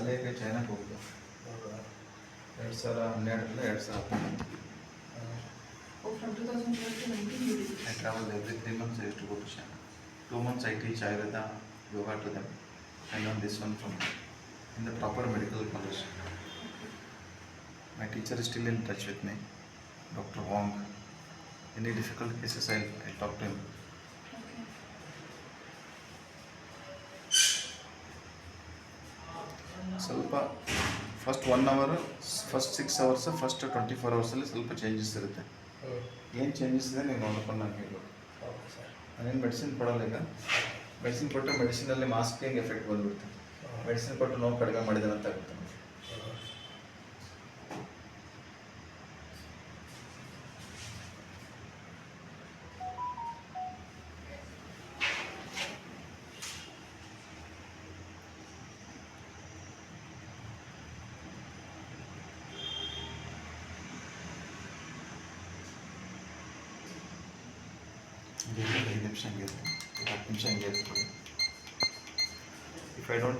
ಅಲ್ಲಿಗೆ ಚೈನಾಗೆ ಹೋಗಿದ್ದು. 2012 2013. From 2012 to 19 you did this. I travel every 3 months. I used to go to China. 2 months I teach Ayurveda yoga to them. I learned this one from them in the proper medical college. My teacher is still in touch with me, Dr. Wong. Any difficult cases, I'll talk to him. Okay. ಸ್ವಲ್ಪ first 1 hour, first 6 hours, first 24 ಅವರ್ಸಲ್ಲಿ ಸ್ವಲ್ಪ changes ಇರುತ್ತೆ. ಏನು changes ಇದೆ ನೀವು ನೋಡ್ಕೊಂಡು ನಾನು ಹೇಳ್ಬೇಕು. ನಾನೇನು ಮೆಡಿಸಿನ್ ಕೊಡಲ್ಲ. ಈಗ ಮೆಡಿಸಿನ್ ಕೊಟ್ಟರೆ ಮೆಡಿಸಿನಲ್ಲಿ ಮಾಸ್ಕಿಂಗ್ ಎಫೆಕ್ಟ್ ಬಂದುಬಿಡುತ್ತೆ. ಮೆಡಿಸಿನ್ ಕೊಟ್ಟು ನೋವು ಕಡಿಮೆ ಮಾಡಿದಾನೆ ಅಂತ ಆಗುತ್ತೆ. ಹಂಗೆ 5 ನಿಮಿಷ ಹಂಗೆ ಇರುತ್ತೆ, 10 ನಿಮಿಷ ಹಂಗೆ ಇರ್ತದೆ. If I don't